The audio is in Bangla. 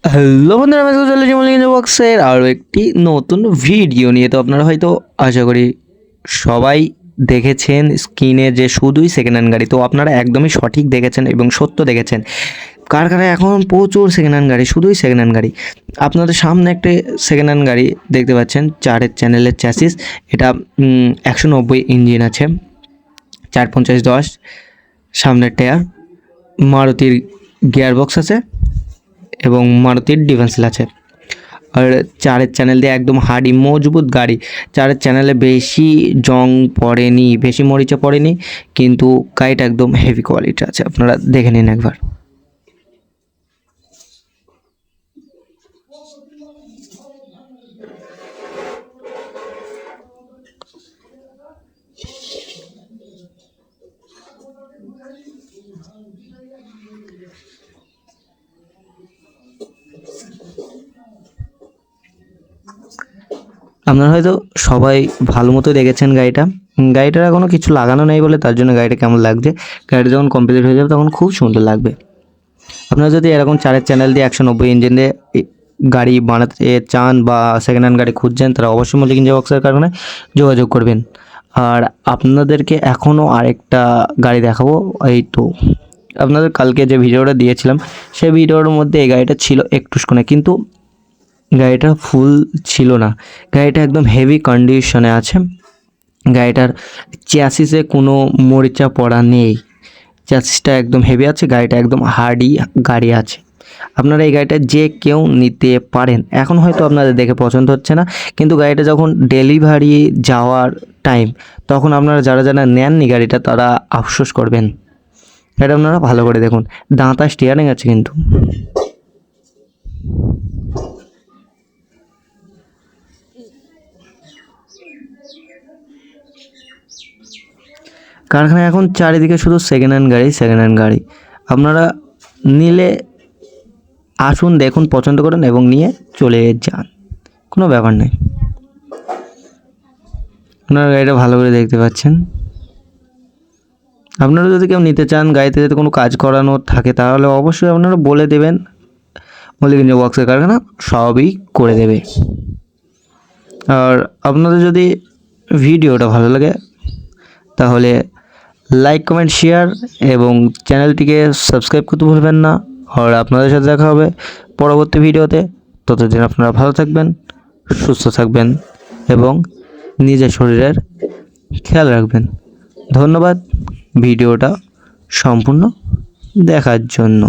হ্যালো বন্ধুরা, আমি চলে এসেছি বক্সের আরও একটি নতুন ভিডিও নিয়ে। তো আপনারা হয়তো আশা করি সবাই দেখেছেন স্ক্রিনে যে শুধুই সেকেন্ড হ্যান্ড গাড়ি। তো আপনারা একদমই সঠিক দেখেছেন এবং সত্য দেখেছেন। কারখানায় এখন প্রচুর সেকেন্ড হ্যান্ড গাড়ি, শুধুই সেকেন্ড হ্যান্ড গাড়ি। আপনাদের সামনে একটি সেকেন্ড হ্যান্ড গাড়ি দেখতে পাচ্ছেন, 4 চ্যানেলের চ্যাসিস। এটা 190 ইঞ্জিন আছে, 450-10 সামনের টায়ার, মারুতির গিয়ার বক্স আছে এবং মারুতির ডিফেন্সিল আছে। আর 4 চ্যানেল দিয়ে একদম হার্ডি মজবুত গাড়ি। 4 চ্যানেলে বেশি জং পড়েনি, বেশি মরিচা পড়েনি, কিন্তু গাড়িটা একদম হেভি কোয়ালিটি আছে। আপনারা দেখে নিন একবার। আপনারা হয়তো সবাই ভালো মতো দেখেছেন গাড়িটা। গাড়িটার এখনও কিছু লাগানো নেই বলে তার জন্য গাড়িটা কেমন লাগছে, গাড়িটা যখন কমপ্লিট হয়ে যাবে তখন খুব সুন্দর লাগবে। আপনারা যদি এরকম 4 চ্যানেল দিয়ে 190 ইঞ্জিন দিয়ে গাড়ি বানাতে চান বা সেকেন্ড হ্যান্ড গাড়ি খুঁজছেন, তারা অবশ্যই মল্লিক ইঞ্জিন বক্সের কারণে যোগাযোগ করবেন। আর আপনাদেরকে এখনও আরেকটা গাড়ি দেখাবো। এই তো আপনাদের কালকে যে ভিডিওটা দিয়েছিলাম সেই ভিডিওর মধ্যে এই গাড়িটা ছিল একটুখানি, কিন্তু গাড়িটা ফুল ছিল না। গাড়িটা একদম হেভি কন্ডিশনে আছে। গাড়িটার চ্যাসিসে কোনো মরিচা পড়া নেই, চ্যাসিসটা একদম হেভি আছে, গাড়িটা একদম হার্ডি গাড়ি আছে। আপনারা এই গাড়িটা যে কেউ নিতে পারেন। এখন হয়তো আপনাদের দেখে পছন্দ হচ্ছে না, কিন্তু গাড়িটা যখন ডেলিভারি যাওয়ার টাইম, তখন আপনারা যারা যারা নেননি গাড়িটা তারা আফসোস করবেন। এটা আপনারা ভালো করে দেখুন, দাঁতা স্টিয়ারিং আছে কিন্তু। কারখানায় এখন চারিদিকে শুধু সেকেন্ড হ্যান্ড গাড়ি, সেকেন্ড হ্যান্ড গাড়ি। আপনারা নিলে আসুন, দেখুন, পছন্দ করুন এবং নিয়ে চলে যান, কোনো ব্যাপার নেই। আপনারা গাড়িটা ভালো করে দেখতে পাচ্ছেন। আপনারা যদি কেউ নিতে চান, গাড়িতে যদি কোনো কাজ করানো থাকে, তাহলে অবশ্যই আপনারা বলে দেবেন, মল্লিক ইঞ্জিন বক্সের কারখানা সবই করে দেবে। আর আপনাদের যদি ভিডিওটা ভালো লাগে তাহলে লাইক, কমেন্ট, শেয়ার এবং চ্যানেলটিকে সাবস্ক্রাইব করতে ভুলবেন না। আর আপনাদের সাথে দেখা হবে পরবর্তী ভিডিওতে। ততদিন আপনারা ভালো থাকবেন, সুস্থ থাকবেন এবং নিজের শরীরের খেয়াল রাখবেন। ধন্যবাদ ভিডিওটা সম্পূর্ণ দেখার জন্য।